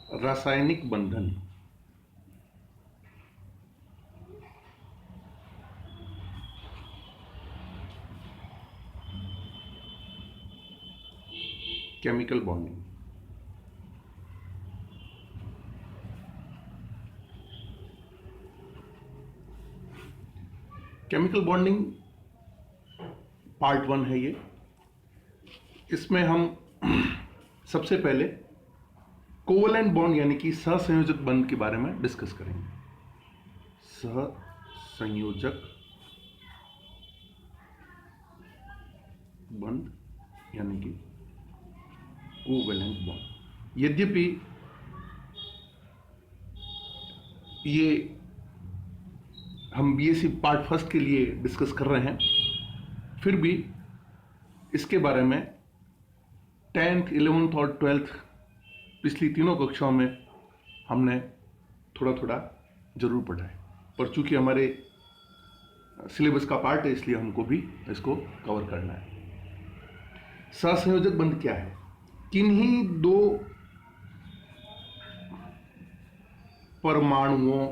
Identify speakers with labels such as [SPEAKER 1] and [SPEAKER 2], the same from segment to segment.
[SPEAKER 1] रासायनिक बंधन। Chemical bonding. Chemical bonding part 1 है ये। इसमें हम सबसे पहले कोवलेंट बॉन्ड यानी कि सहसंयोजक बंध के बारे में डिस्कस करेंगे। सहसंयोजक बंध यानी कि कोवलेंट बॉन्ड। यद्यपि ये हम बीएससी पार्ट फर्स्ट के लिए डिस्कस कर रहे हैं, फिर भी इसके बारे में 10th, 11th और 12th पिछली तीनों कक्षाओं में हमने थोड़ा थोड़ा जरूर पढ़ा है, पर चूंकि हमारे सिलेबस का पार्ट है इसलिए हमको भी इसको कवर करना है। सहसंयोजक बंध क्या है? किन्हीं दो परमाणुओं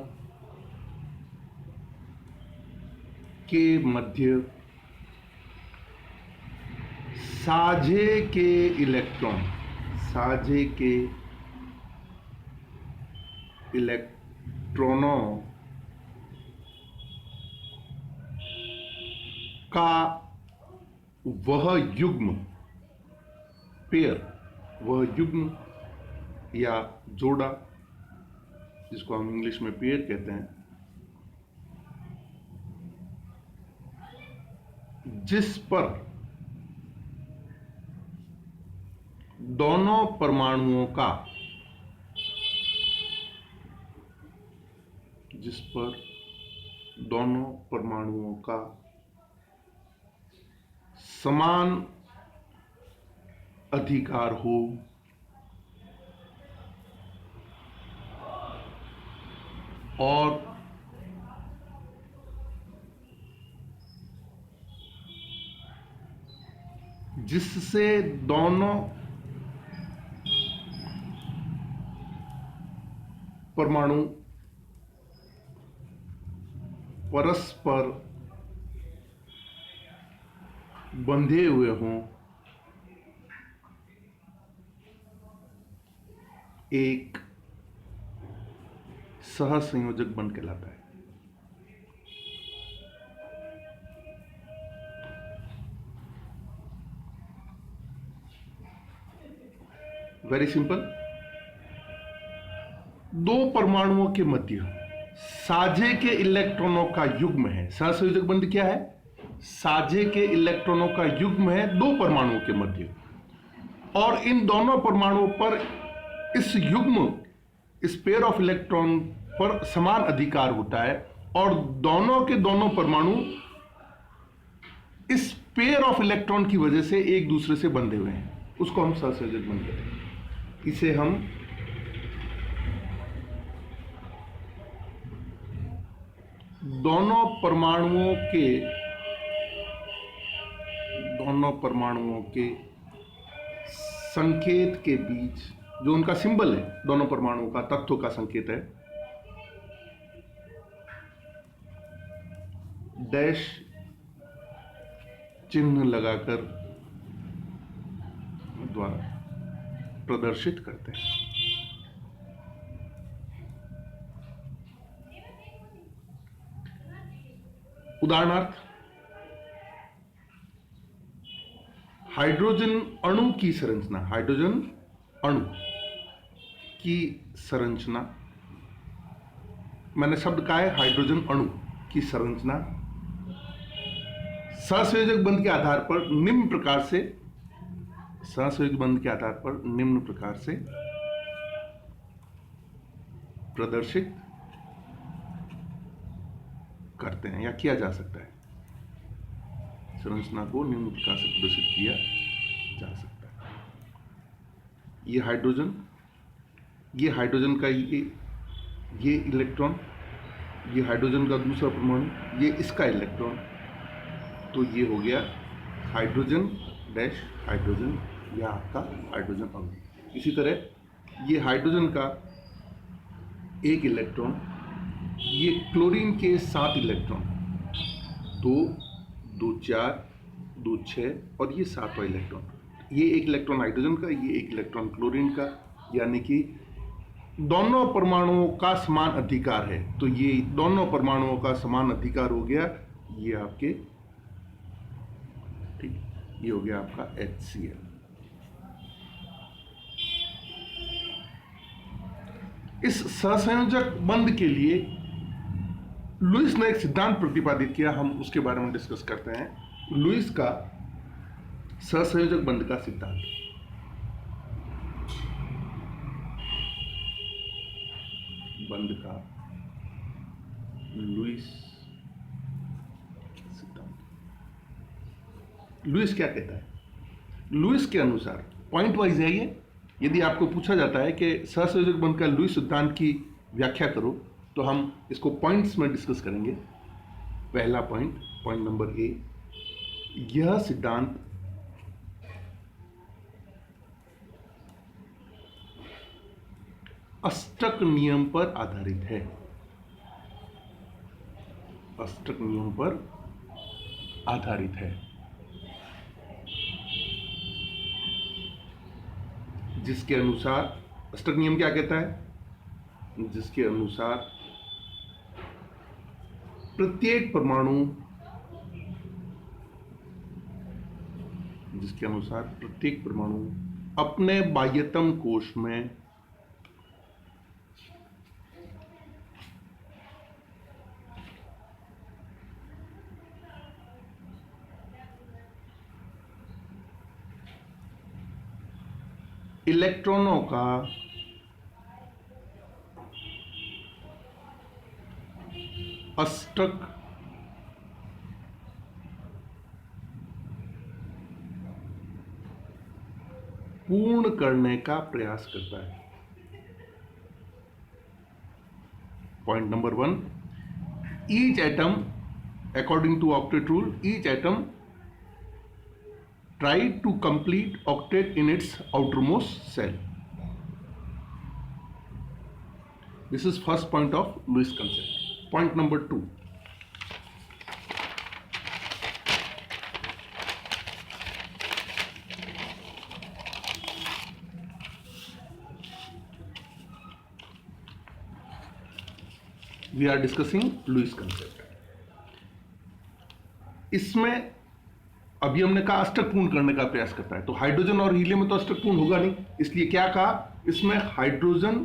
[SPEAKER 1] के मध्य साझे के इलेक्ट्रॉनों का वह युग्म या जोड़ा, जिसको हम इंग्लिश में पेयर कहते हैं, जिस पर दोनों परमाणुओं का समान अधिकार हो और जिससे दोनों परमाणु परस्पर बंधे हुए हों, एक सहसंयोजक बंध कहलाता है। Very simple. दो परमाणुओं के मध्य साझे के इलेक्ट्रॉनों का युग्म है। सहसंयोजक बंध क्या है? साझे के इलेक्ट्रॉनों का युग्म है दो परमाणुओं के मध्य, और इन दोनों परमाणुओं पर इस पेयर ऑफ इलेक्ट्रॉन पर समान अधिकार होता है, और दोनों के दोनों परमाणु इस पेयर ऑफ इलेक्ट्रॉन की वजह से एक दूसरे से बंधे हुए हैं। उसको हम सहसंयोजक बंध कहते हैं। इसे हम दोनों परमाणुओं के संकेत के बीच, जो उनका सिंबल है, दोनों परमाणुओं का तत्व का संकेत है, डैश चिन्ह लगाकर द्वारा प्रदर्शित करते हैं। उदाहरणार्थ, हाइड्रोजन अणु की संरचना, मैंने शब्द कहा है हाइड्रोजन अणु की संरचना सहसंयोजक बंध के आधार पर निम्न प्रकार से प्रदर्शित करते हैं या किया जा सकता है। संरचना को निम्न प्रकार से प्रदर्शित किया जा सकता है। ये हाइड्रोजन का ये इलेक्ट्रॉन, ये हाइड्रोजन का दूसरा परमाणु, ये इसका इलेक्ट्रॉन, तो ये हो गया हाइड्रोजन डैश हाइड्रोजन, या आपका हाइड्रोजन अणु। इसी तरह ये हाइड्रोजन का एक इलेक्ट्रॉन, ये क्लोरीन के 7 इलेक्ट्रॉन, 2 2 4 2 6 और ये 7वां इलेक्ट्रॉन। ये एक इलेक्ट्रॉन हाइड्रोजन का, ये एक इलेक्ट्रॉन क्लोरीन का, यानी कि दोनों परमाणुओं का समान अधिकार है। तो ये दोनों परमाणुओं का समान अधिकार हो गया, ये आपके, ठीक, ये हो गया आपका HCl। इस सहसंयोजक बंध के लिए लुईस ने एक सिद्धांत प्रतिपादित किया, हम उसके बारे में डिस्कस करते हैं। लुईस का सहसंयोजक बंध का सिद्धांत। बंध का लुईस सिद्धांत। लुईस क्या कहता है? लुईस के अनुसार, पॉइंट वाइज है ये, यदि आपको पूछा जाता है कि सहसंयोजक बंध का लुईस सिद्धांत की व्याख्या करो, तो हम इसको पॉइंट्स में डिस्कस करेंगे। पहला पॉइंट, पॉइंट नंबर ए, यह सिद्धांत अष्टक नियम पर आधारित है। अष्टक नियम पर आधारित है, जिसके अनुसार, अष्टक नियम क्या कहता है? जिसके अनुसार प्रत्येक परमाणु, जिसके अनुसार प्रत्येक परमाणु अपने बाह्यतम कोश में इलेक्ट्रॉनों का अष्टक पूर्ण करने का प्रयास करता है। Point number 1, each atom, according to octet rule, each atom try to complete octet in its outermost cell. This is first point of Lewis concept. Point number 2. We are discussing Lewis concept. इसमें अभी हमने कहा अष्टक पूर्ण करने का प्रयास करता है, तो हाइड्रोजन और हीलियम में तो अष्टक पूर्ण होगा नहीं, इसलिए क्या कहा, इसमें हाइड्रोजन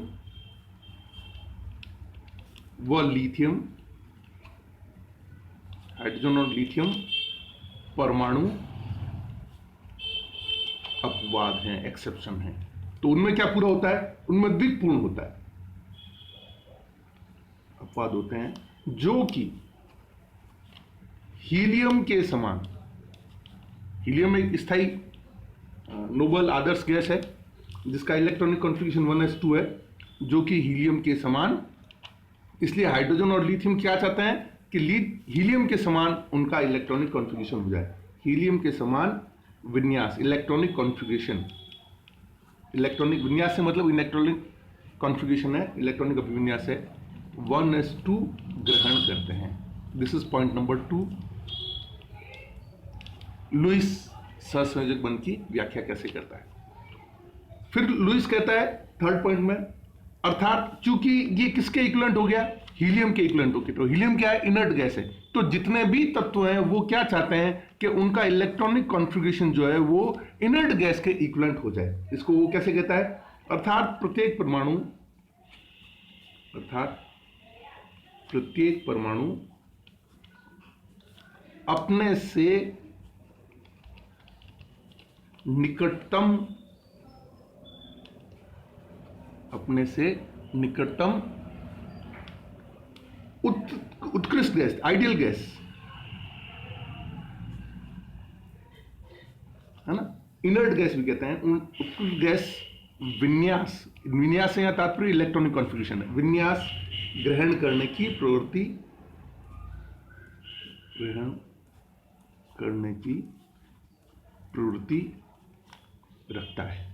[SPEAKER 1] व लिथियम, हाइड्रोजन और लिथियम परमाणु अपवाद हैं, एक्सेप्शन हैं। तो उनमें क्या पूरा होता है? उनमें द्विपूर्ण होता है, अपवाद होते हैं, जो कि हीलियम के समान, हीलियम एक स्थायी नोबल आदर्श गैस है जिसका इलेक्ट्रॉनिक कॉन्फ़िगरेशन 1s2 है, जो कि हीलियम के समान, इसलिए हाइड्रोजन और लिथियम क्या चाहते हैं कि हीलियम के समान उनका इलेक्ट्रॉनिक कॉन्फ़िगरेशन हो जाए, हीलियम के समान विन्यास, इलेक्ट्रॉनिक कॉन्फ़िगरेशन। इलेक्ट्रॉनिक विन्यास से मतलब इलेक्ट्रॉनिक कॉन्फ़िगरेशन है, इलेक्ट्रॉनिक अभिविन्यास है, 1s2 ग्रहण करते हैं। This is point number 2, Lewis सहसंयोजक बंध की व्याख्या कैसे करता है। फिर लुईस कहता है थर्ड पॉइंट में, अर्थात चूंकि ये किसके इक्विवेलेंट हो गया? हीलियम के इक्विवेलेंट हो गया। तो हीलियम क्या है? इनर्ट गैस है। तो जितने भी तत्व हैं वो क्या चाहते हैं कि उनका इलेक्ट्रॉनिक कॉन्फ़िगरेशन जो है वो इनर्ट गैस के इक्विवेलेंट हो जाए। इसको वो कैसे कहता है? अर्थात प्रत्येक परमाणु अपने से निकटतम उत्कृष्ट गैस, आइडियल गैस है ना, इनर्ट गैस भी कहते हैं, उन उत्कृष्ट गैस विन्यास से या तात्पर्य इलेक्ट्रॉनिक कॉन्फ़िगरेशन है, विन्यास ग्रहण करने की प्रवृत्ति रखता है।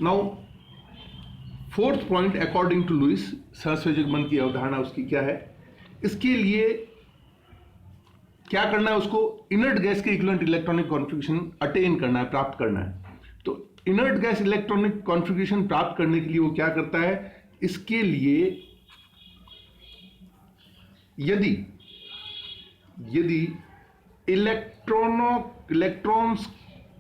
[SPEAKER 1] Now fourth point according to Lewis, सहसंयोजक बंध की अवधारणा उसकी क्या है? इसके लिए क्या करना है? उसको इनर्ट गैस के इक्विवेलेंट इलेक्ट्रॉनिक कॉन्फ़िगरेशन अटेन करना है, प्राप्त करना है। तो इनर्ट गैस इलेक्ट्रॉनिक कॉन्फ़िगरेशन प्राप्त करने के लिए वो क्या करता है? इसके लिए यदि इलेक्ट्रॉन्स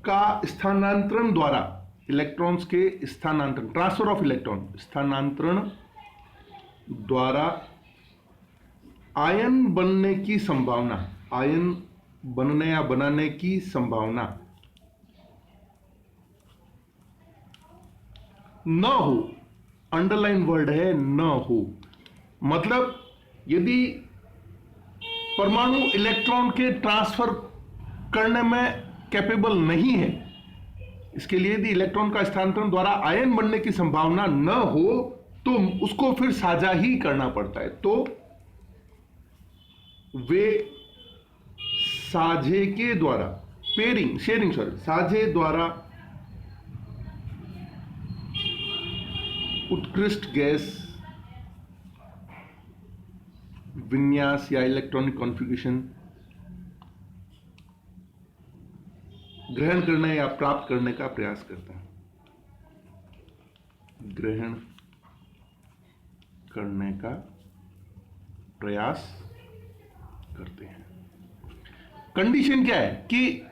[SPEAKER 1] का स्थानांतरण द्वारा, इलेक्ट्रॉन्स के स्थानांतरण, ट्रांसफर ऑफ इलेक्ट्रॉन, स्थानांतरण द्वारा आयन बनने की संभावना, आयन बनने या बनाने की संभावना न हो, अंडरलाइन वर्ड है न हो, मतलब यदि परमाणु इलेक्ट्रॉन के ट्रांसफर करने में कैपेबल नहीं है, इसके लिए यदि इलेक्ट्रॉन का स्थानांतरण द्वारा आयन बनने की संभावना न हो तो उसको फिर साझा ही करना पड़ता है। तो वे साझे के द्वारा साझे द्वारा उत्कृष्ट गैस विन्यास या इलेक्ट्रॉनिक कॉन्फ़िगरेशन ग्रहण करने या प्राप्त करने का प्रयास करता है। ग्रहण करने का प्रयास करते हैं। कंडीशन क्या है कि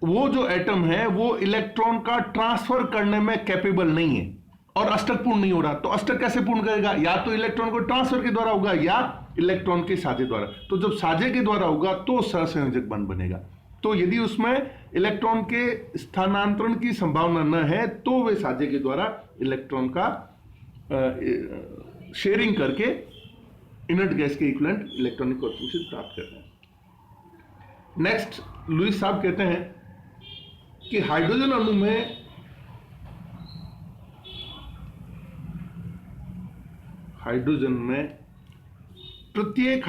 [SPEAKER 1] वो जो एटम है वो इलेक्ट्रॉन का ट्रांसफर करने में कैपेबल नहीं है और अष्टक पूर्ण नहीं हो रहा। तो अष्टक कैसे पूर्ण करेगा? या तो इलेक्ट्रॉन को ट्रांसफर के द्वारा होगा या इलेक्ट्रॉन के साझे द्वारा। तो जब साझे के द्वारा होगा तो सहसंयोजक बंध बनेगा। तो यदि उसमें इलेक्ट्रॉन के स्थानांतरण की संभावना न है तो वे साझे के द्वारा इलेक्ट्रॉन का शेयरिंग करके इनर्ट गैस के इक्विवेलेंट इलेक्ट्रॉनिक कॉन्फ़िगरेशन प्राप्त करते हैं। नेक्स्ट, लुईस साहब कहते हैं कि हाइड्रोजन अणु में प्रत्येक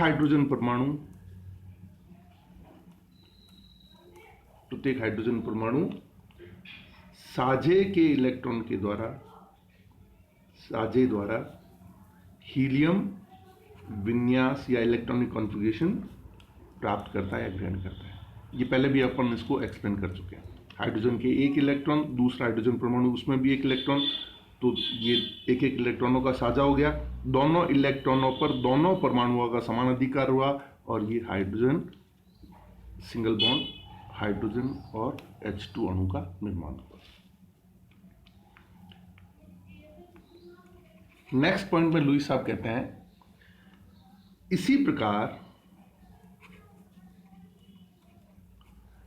[SPEAKER 1] हाइड्रोजन परमाणु साझे के इलेक्ट्रॉन के द्वारा, साझे द्वारा हीलियम विन्यास या इलेक्ट्रॉनिक कॉन्फ़िगरेशन प्राप्त करता है या ग्रहण करता है। ये पहले भी अपन इसको एक्सप्लेन कर चुके हैं। हाइड्रोजन के एक इलेक्ट्रॉन, दूसरा हाइड्रोजन परमाणु, उसमें भी एक इलेक्ट्रॉन, तो ये एक एक इलेक्ट्रॉनों का साझा हो गया। दोनों इलेक्ट्रॉनों पर दोनों परमाणुओं का समान अधिकार हुआ और ये हाइड्रोजन सिंगल बॉन्ड हाइड्रोजन और H2 अणु का निर्माण हुआ। नेक्स्ट पॉइंट में लुईस साहब कहते हैं, इसी प्रकार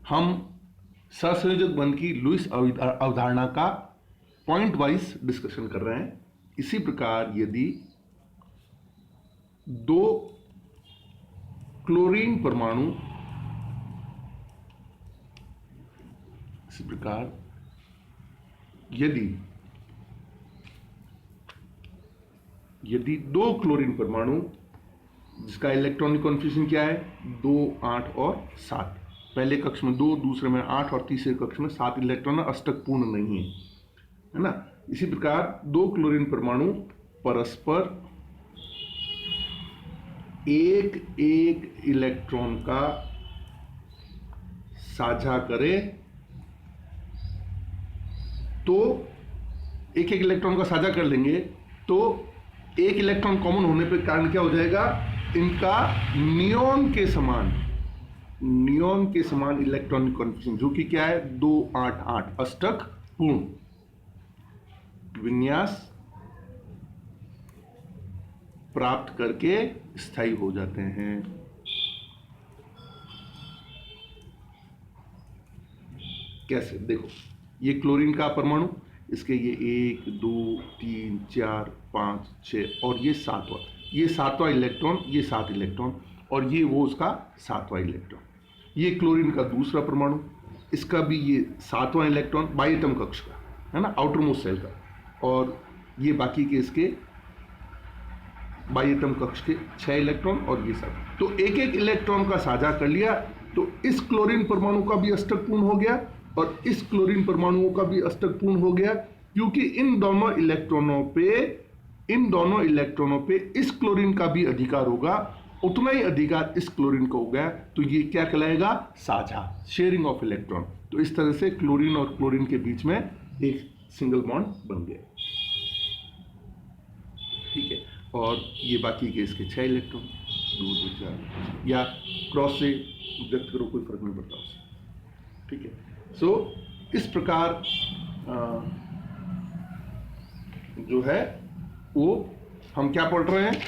[SPEAKER 1] हम सहसंयोजक बंध की लुईस अवधारणा का पॉइंट वाइज डिस्कशन कर रहे हैं। इसी प्रकार यदि दो क्लोरीन परमाणु, इसी प्रकार यदि दो क्लोरीन परमाणु जिसका इलेक्ट्रॉनिक कॉन्फ़िगरेशन क्या है, 2, 8 और 7, पहले कक्ष में 2, दूसरे में 8 और तीसरे कक्ष में 7 इलेक्ट्रॉन अष्टक पूर्ण नहीं है ना। इसी प्रकार दो क्लोरीन परमाणु परस्पर एक एक इलेक्ट्रॉन का साझा करे तो एक एक इलेक्ट्रॉन का साझा कर लेंगे तो एक इलेक्ट्रॉन कॉमन होने पर कारण क्या हो जाएगा, इनका नियॉन के समान इलेक्ट्रॉनिक कॉन्फ़िगरेशन, जो कि क्या है 2, 8, 8 अष्टक पूर्ण विन्यास प्राप्त करके स्थायी हो जाते हैं। कैसे? देखो, ये क्लोरीन का परमाणु, इसके ये 1, 2, 3, 4, 5, 6 और ये 7वां, ये 7वां इलेक्ट्रॉन, ये 7 इलेक्ट्रॉन और ये वो उसका 7वां इलेक्ट्रॉन। ये क्लोरीन का दूसरा परमाणु, इसका भी ये 7वां इलेक्ट्रॉन बाह्यतम कक्ष का है ना, आउटर मोस्ट सेल का, और ये बाकी के इसके बाह्यतम कक्ष के 6 इलेक्ट्रॉन और ये सब। तो एक एक इलेक्ट्रॉन का साझा कर लिया तो इस क्लोरीन परमाणु का भी अष्टक पूर्ण हो गया और इस क्लोरीन परमाणुओं का भी अष्टक पूर्ण हो गया, क्योंकि इन दोनों इलेक्ट्रॉनों पे इस क्लोरीन का भी अधिकार होगा, उतना ही अधिकार इस क्लोरीन का हो गया, तो ये क्या कहलाएगा? साझा, शेयरिंग ऑफ इलेक्ट्रॉन। तो इस तरह से क्लोरीन और क्लोरीन के बीच में एक सिंगल बॉन्ड बन गया, ठीक है। और ये बाकी के इसके 6 इलेक्ट्रॉन, 2 2 4, या क्रॉस से व्यक्त करो, कोई फर्क नहीं पड़ता उससे, ठीक है। सो इस प्रकार जो है वो हम क्या पढ़ रहे हैं?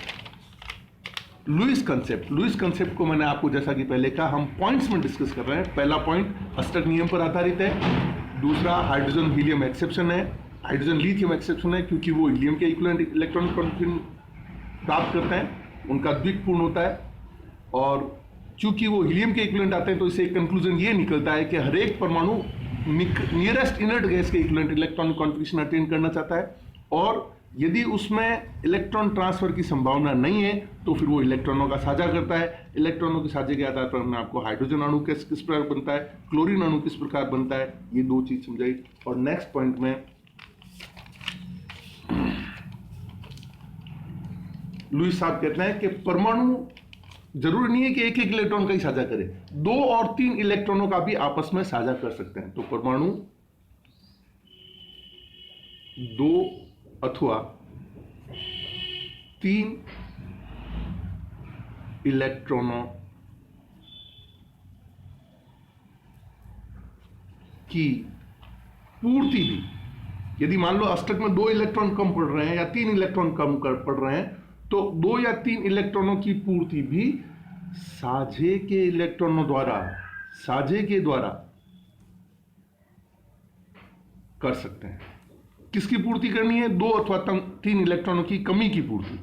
[SPEAKER 1] लुईस कंसेप्ट को मैंने आपको जैसा कि पहले कहा, हम पॉइंट्स में डिस्कस कर रहे हैं। पहला पॉइंट अष्टक नियम पर आधारित है, दूसरा हाइड्रोजन हीलियम एक्सेप्शन है, हाइड्रोजन लिथियम एक्सेप्शन है, क्योंकि वो हीलियम के इक्विवेलेंट इलेक्ट्रॉन प्राप्त करते हैं, उनका द्विक पूर्ण होता है, और चूंकि वो हीलियम के इक्विवेलेंट आते हैं, तो इससे एक कंक्लूजन ये निकलता है कि हर एक परमाणु नियरेस्ट इनर्ट गैस के इक्विवेलेंट इलेक्ट्रॉन कॉन्फिगरेशन अटेन करना चाहता है, और यदि उसमें इलेक्ट्रॉन ट्रांसफर की संभावना नहीं है तो फिर वो इलेक्ट्रॉनों का साझा करता है। इलेक्ट्रॉनों के साझे के आधार पर हमने आपको हाइड्रोजन अणु किस प्रकार बनता है, क्लोरीन अणु किस प्रकार बनता है, ये 2 चीज समझाई। और नेक्स्ट पॉइंट में लुईस साहब कहते हैं कि परमाणु जरूरी नहीं है कि एक इलेक्ट्रॉन का ही साझा करे, 2 और 3 इलेक्ट्रॉनों का भी आपस में साझा कर सकते हैं। तो परमाणु 2 अथवा 3 इलेक्ट्रॉनों की पूर्ति भी, यदि मान लो अष्टक में 2 इलेक्ट्रॉन कम पड़ रहे हैं या 3 इलेक्ट्रॉन कम पड़ रहे हैं, तो 2 या 3 इलेक्ट्रॉनों की पूर्ति भी साझे के इलेक्ट्रॉनों द्वारा कर सकते हैं। किसकी पूर्ति करनी है? 2 अथवा 3 इलेक्ट्रॉनों की कमी की पूर्ति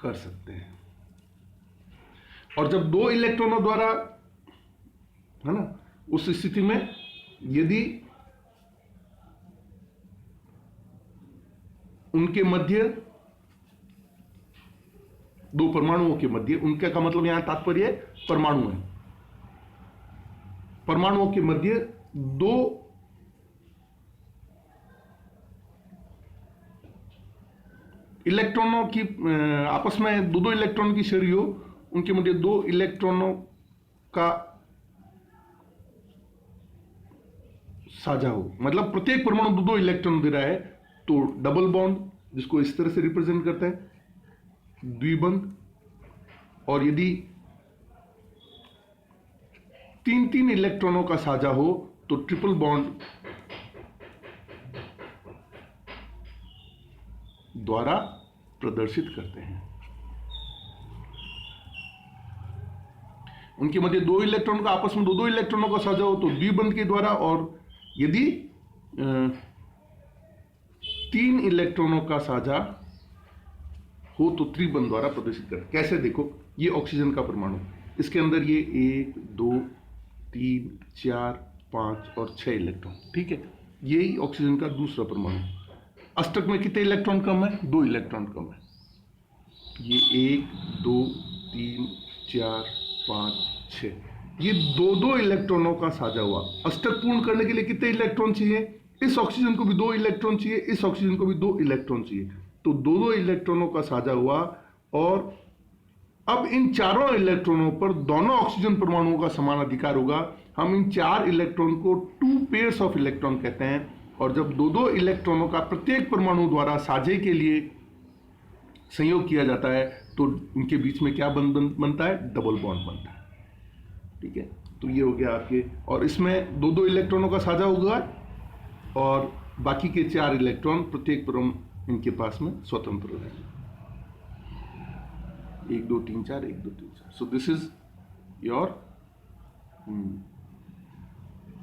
[SPEAKER 1] कर सकते हैं। और जब 2 इलेक्ट्रॉनों द्वारा, है ना, उस स्थिति में यदि उनके मध्य, 2 परमाणुओं के मध्य, उनका का मतलब यहां तात्पर्य परमाणु है, परमाणुओं के मध्य 2 इलेक्ट्रॉनों की आपस में 2 इलेक्ट्रॉन की शेयरिंग हो, उनके मध्य 2 इलेक्ट्रॉनों का साझा हो, मतलब प्रत्येक परमाणु 2 इलेक्ट्रॉन दे रहा है, तो डबल बॉन्ड, जिसको इस तरह से रिप्रेजेंट करते हैं द्विबंध। और यदि 3 इलेक्ट्रॉनों का साझा हो तो ट्रिपल बॉन्ड द्वारा प्रदर्शित करते हैं। उनके मध्य 2 इलेक्ट्रॉन का आपस में 2 इलेक्ट्रॉनों का साझा हो तो द्विबंध के द्वारा, और यदि 3 इलेक्ट्रॉनों का साझा हो तो त्रिबंध द्वारा प्रदर्शित करते। कैसे? देखो, ये ऑक्सीजन का परमाणु, इसके अंदर ये 1 2 3 4 5 और 6 इलेक्ट्रॉन, ठीक है। यही ऑक्सीजन का दूसरा परमाणु। अष्टक में कितने इलेक्ट्रॉन कम है? 2 इलेक्ट्रॉन कम है। ये 1 2 3 4 5 6, ये 2 इलेक्ट्रॉनों का साझा हुआ। अष्टक पूर्ण करने के लिए कितने इलेक्ट्रॉन चाहिए? इस ऑक्सीजन को भी 2 इलेक्ट्रॉन चाहिए, इस ऑक्सीजन को भी 2 इलेक्ट्रॉन चाहिए, तो 2 इलेक्ट्रॉनों का साझा हुआ। और अब इन चारों इलेक्ट्रॉनों पर दोनों ऑक्सीजन परमाणुओं का समान अधिकार होगा। हम इन 4 इलेक्ट्रॉन को 2 पेयर्स ऑफ इलेक्ट्रॉन कहते हैं। और जब 2 इलेक्ट्रॉनों का प्रत्येक परमाणु द्वारा साझे के लिए संयोग किया जाता है तो इनके बीच में क्या बनता है? डबल बॉन्ड बनता है, ठीक है। तो ये हो गया आपके, और इसमें 2 इलेक्ट्रॉनों का साझा होगा और बाकी के 4 इलेक्ट्रॉन प्रत्येक परमाणु इनके पास में स्वतंत्र रहेंगे। 1 2 3 4 1 2 3 4। So this is your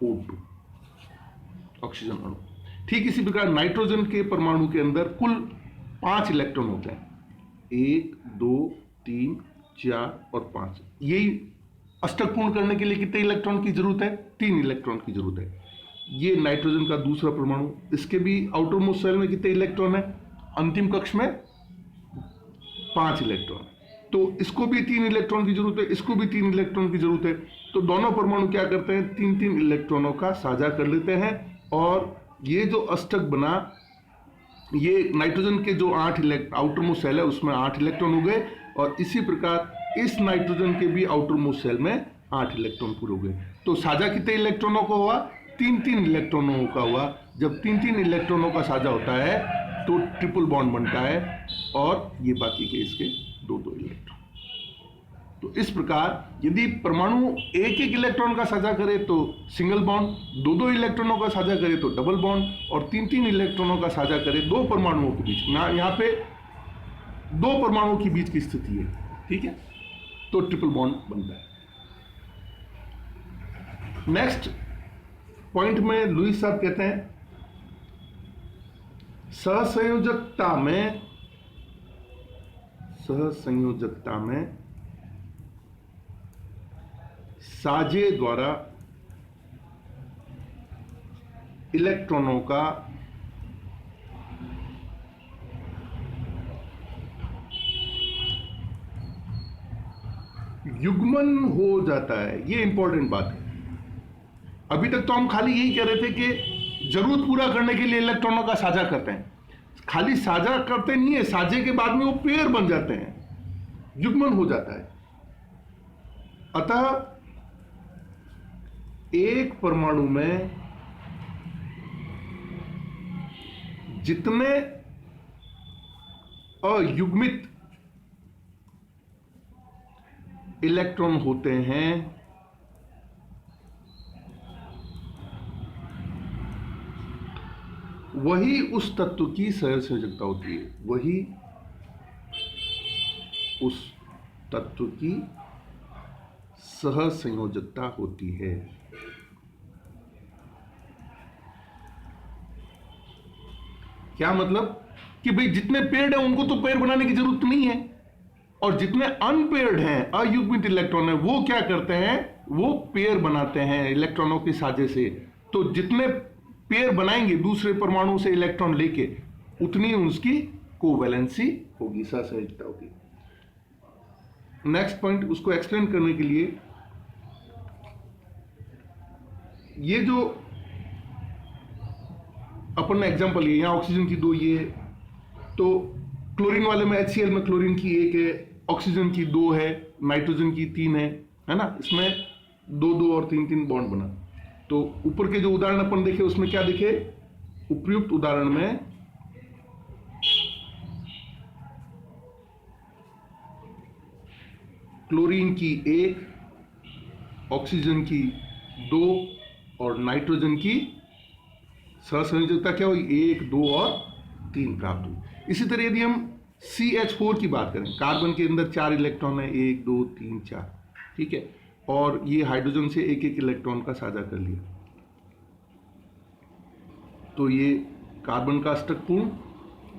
[SPEAKER 1] O2 oxygen अणु। ठीक इसी प्रकार नाइट्रोजन के परमाणु के अंदर कुल 5 इलेक्ट्रॉन होते हैं, 1 2 3 4 और 5। यही अष्टक पूर्ण करने के लिए कितने इलेक्ट्रॉन की जरूरत है? 3 इलेक्ट्रॉन की जरूरत है। ये नाइट्रोजन का दूसरा परमाणु, इसके भी आउटर मोस्ट शेल में कितने इलेक्ट्रॉन है? अंतिम कक्ष में 5 इलेक्ट्रॉन, तो इसको भी 3 इलेक्ट्रॉन की जरूरत है, इसको भी 3 इलेक्ट्रॉन की जरूरत है। तो दोनों परमाणु क्या करते हैं, 3-3 इलेक्ट्रॉनों का साझा कर लेते हैं, और ये जो अष्टक बना, ये नाइट्रोजन के जो 8 आउटर मोस्ट सेल है उसमें 8 इलेक्ट्रॉन हो गए, और इसी प्रकार इस नाइट्रोजन के भी आउटर मोस्ट सेल में 8 इलेक्ट्रॉन पूरे हो गए। तो साझा कितने इलेक्ट्रॉनों का हुआ, 3-3 इलेक्ट्रॉनों का हुआ। जब 3-3 इलेक्ट्रॉनों का साझा होता है तो ट्रिपल बॉन्ड बनता है, और ये बाकी के इसके 2-2 इलेक्ट्रॉन। तो इस प्रकार यदि परमाणु 1-1 इलेक्ट्रॉन का साझा करे तो सिंगल बॉन्ड, 2-2 इलेक्ट्रॉनों का साझा करे तो डबल बॉन्ड, और 3-3 इलेक्ट्रॉनों का साझा करे 2 परमाणुओं के बीच, ना यहाँ पे 2 परमाणुओं के बीच की स्थिति है, ठीक है, तो ट्रिपल बॉन्ड बनता है। नेक्स्ट पॉइंट में लुईस साहब कहते हैं सहसंयोजकता में साझे द्वारा इलेक्ट्रॉनों का युग्मन हो जाता है। ये इंपॉर्टेंट बात है। अभी तक तो हम खाली यही कह रहे थे कि जरूरत पूरा करने के लिए इलेक्ट्रॉनों का साझा करते हैं, खाली साझा करते नहीं है, साझे के बाद में वो पेयर बन जाते हैं, युग्मन हो जाता है। अतः एक परमाणु में जितने अयुग्मित इलेक्ट्रॉन होते हैं वही उस तत्व की सहसंयोजकता होती है, वही उस तत्व की सहसंयोजकता होती है। क्या मतलब कि भाई जितने पेयर्ड हैं उनको तो पेयर बनाने की जरूरत नहीं है, और जितने अनपेयर्ड हैं, अयुग्मित इलेक्ट्रॉन है, वो क्या करते हैं, वो पेयर बनाते हैं इलेक्ट्रॉनों के साझे से। तो जितने पेयर बनाएंगे दूसरे परमाणु से इलेक्ट्रॉन लेके, उतनी उसकी कोवैलेंसी होगी, सहसंयोजकता होगी। नेक्स्ट पॉइंट, उसको एक्सप्लेन करने के लिए, ये जो अपन ने एग्जांपल लिया, यहां ऑक्सीजन की 2, ये तो क्लोरीन वाले में HCl में क्लोरीन की 1 है, ऑक्सीजन की 2 है, नाइट्रोजन की 3 है ना, इसमें 2-2 और 3-3 बॉन्ड बना। तो ऊपर के जो उदाहरण अपन देखे उसमें क्या दिखे, उपयुक्त उदाहरण में क्लोरीन की 1, ऑक्सीजन की 2 और नाइट्रोजन की सहसंयोजकता क्या हुई, 1, 2 और 3 प्राप्त हुई। इसी तरह यदि हम CH4 की बात करें, कार्बन के अंदर 4 इलेक्ट्रॉन है, 1, 2, 3, 4, ठीक है, और ये हाइड्रोजन से 1-1 इलेक्ट्रॉन का साझा कर लिया, तो ये कार्बन का अष्टक पूर्ण,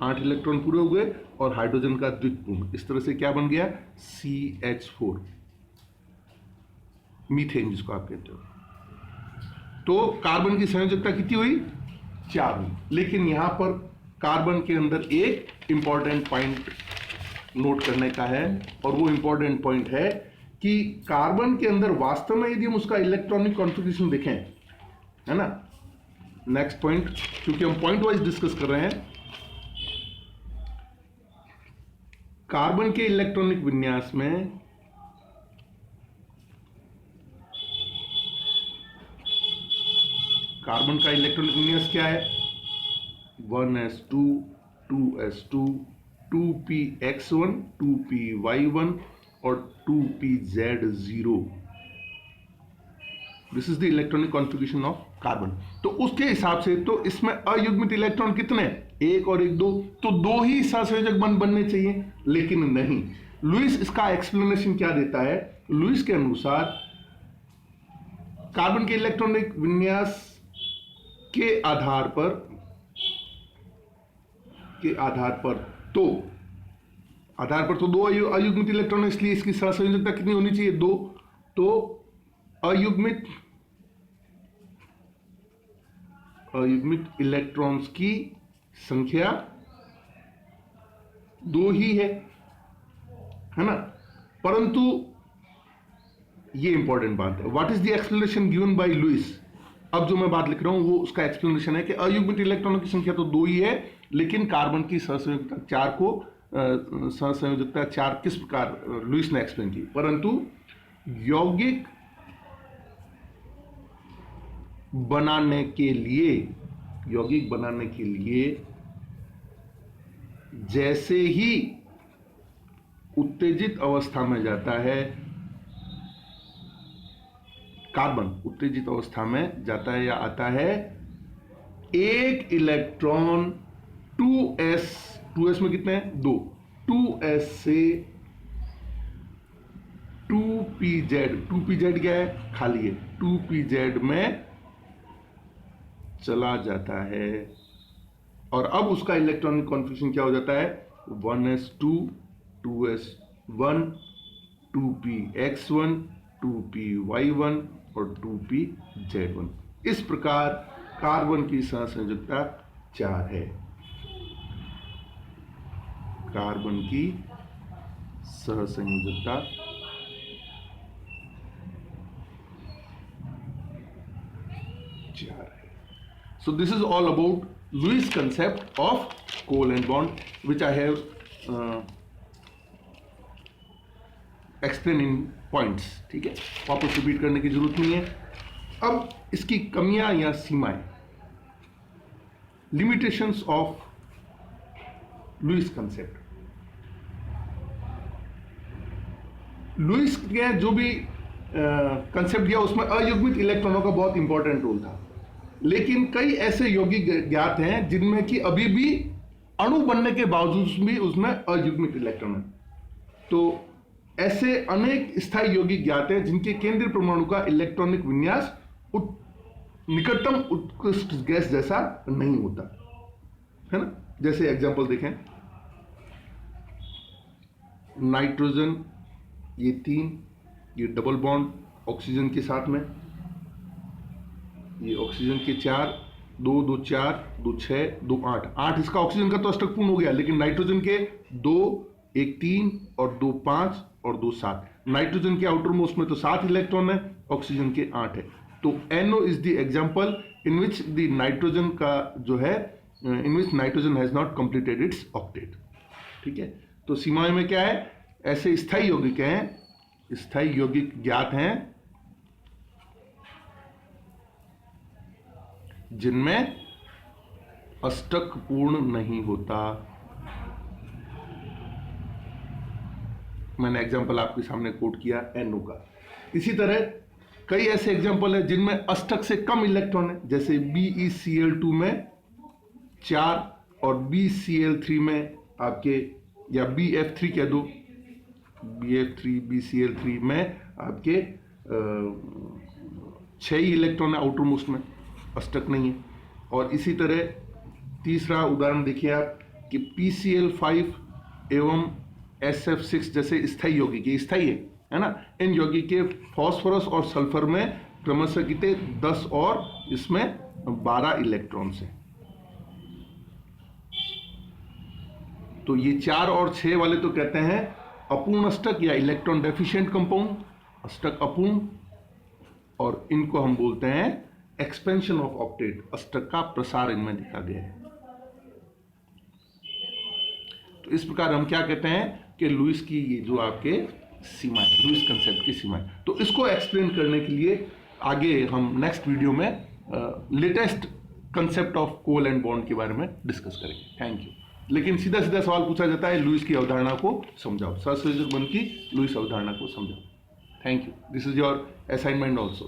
[SPEAKER 1] 8 इलेक्ट्रॉन पूरे हो गए, और हाइड्रोजन का द्वितीय पूर्ण, इस तरह से क्या बन गया, CH4, मीथेन जिसको आप कहते हो। तो कार्बन की संयोजकता कितनी हुई, 4 हुई। लेकिन यहां पर कार्बन के अंदर एक इंपॉर्टेंट पॉइंट नोट करने का है, और वो इंपॉर्टेंट पॉइंट है कि कार्बन के अंदर वास्तव में यदि हम उसका इलेक्ट्रॉनिक कॉन्फ़िगरेशन देखें, है ना, नेक्स्ट पॉइंट, क्योंकि हम पॉइंट वाइज डिस्कस कर रहे हैं, कार्बन के इलेक्ट्रॉनिक विन्यास में कार्बन का इलेक्ट्रॉनिक विन्यास क्या है, 1s2 2s2 2px1 2py1 और 2pz0। This is the electronic configuration of carbon. तो उसके हिसाब से तो इसमें अयुग्मित इलेक्ट्रॉन कितने, 1 और 1 2, तो 2 ही सहसंयोजक बनने चाहिए, लेकिन नहीं। लुईस इसका एक्सप्लेनेशन क्या देता है, लुईस के अनुसार कार्बन के इलेक्ट्रॉनिक विन्यास के आधार पर तो 2 अयुग्मित इलेक्ट्रॉन है, इसलिए इसकी सहसंयोजकता कितनी होनी चाहिए, 2। तो अयुग्मित इलेक्ट्रॉन्स की संख्या 2 ही है ना। परंतु ये इंपॉर्टेंट बात है, what is the explanation given by Lewis. अब जो मैं बात लिख रहा हूं वो उसका एक्सप्लेनेशन है कि अयुग्मित इलेक्ट्रॉनों की संख्या तो 2 ही है, लेकिन कार्बन की सहसंयोजकता 4 को सहसंयोजकता 4 किस प्रकार लुईस ने एक्सप्लेन की। परंतु यौगिक बनाने के लिए जैसे ही उत्तेजित अवस्था में जाता है, कार्बन उत्तेजित अवस्था में जाता है या आता है, एक इलेक्ट्रॉन 2s में कितने हैं 2, 2s से 2pz क्या है खाली है, 2pz में चला जाता है और अब उसका इलेक्ट्रॉनिक कॉन्फ़िगरेशन क्या हो जाता है 1s2 2s1 2px1 2py1 और 2pz1। इस प्रकार कार्बन की सहसंयोजकता 4 है। कार्बन की सहसंयोजकता 4 है। So this is all about Lewis concept of covalent bond, which I have explained in points। ठीक है, वापस रिपीट करने की जरूरत नहीं है। अब इसकी कमियां या सीमाएं, limitations of Lewis concept. Lewis ने जो भी कंसेप्ट दिया उसमें अयुग्मित इलेक्ट्रॉनों का बहुत इंपॉर्टेंट रोल था, लेकिन कई ऐसे यौगिक ज्ञात हैं जिनमें कि अभी भी अणु बनने के बावजूद भी उसमें अयुग्मित इलेक्ट्रॉन है। तो ऐसे अनेक स्थायी यौगिक ज्ञात हैं जिनके केंद्रीय परमाणु का इलेक्ट्रॉनिक विन्यास निकटतम उत्कृष्ट गैस जैसा नहीं होता है ना। जैसे एग्जांपल देखें, नाइट्रोजन ये 3, ये डबल बॉन्ड ऑक्सीजन के साथ में, ये ऑक्सीजन के 4, 2 2 4 2 6 2 8 8 इसका ऑक्सीजन का तो अष्टक पूर्ण हो गया, लेकिन नाइट्रोजन के 2 1 3 और 2 5 और 2 7। नाइट्रोजन के आउटर मोस्ट में तो 7 इलेक्ट्रॉन है, ऑक्सीजन के 8 है। तो NO is the example in which the nitrogen का जो है in which nitrogen has not completed its octet. ठीक है, तो सीमाएं में क्या है, ऐसे स्थायी यौगिक हैं, स्थायी यौगिक ज्ञात हैं जिनमें अष्टक पूर्ण नहीं होता। मैंने एग्जांपल आपके सामने कोट किया NO का। इसी तरह कई ऐसे एग्जांपल है जिनमें अष्टक से कम इलेक्ट्रॉन है, जैसे BeCl2 में 4 और BCl3 में आपके, या BF3 कह दो, BF3 BCl3 में आपके 6 ही इलेक्ट्रॉन है आउटर मोस्ट में, अष्टक नहीं है। और इसी तरह तीसरा उदाहरण देखिए आप कि PCl5 एवं SF6 जैसे स्थायी यौगिक, ये स्थायी है ना, इन यौगिक के फास्फोरस और सल्फर में क्रमशः कितने 10 और इसमें 12 इलेक्ट्रॉन है। तो ये 4 और 6 वाले तो कहते हैं अपूर्ण अष्टक या इलेक्ट्रॉन डेफिशिएंट कंपाउंड, अष्टक अपूर्ण, और इनको हम बोलते हैं एक्सपेंशन ऑफ ऑक्टेट, अष्टक का प्रसार इनमें दिखा गया है। तो इस प्रकार हम क्या कहते हैं कि लुईस की ये जो आपके सीमा है, लुईस कंसेप्ट की सीमा है। तो इसको एक्सप्लेन करने के लिए आगे हम नेक्स्ट वीडियो में latest concept of covalent bond के बारे में डिस्कस करेंगे। Thank you. लेकिन सीधा सीधा सवाल पूछा जाता है, लुईस की अवधारणा को समझाओ, सहसंयोजक बंध की लुईस अवधारणा को समझाओ। Thank you. This is your assignment also.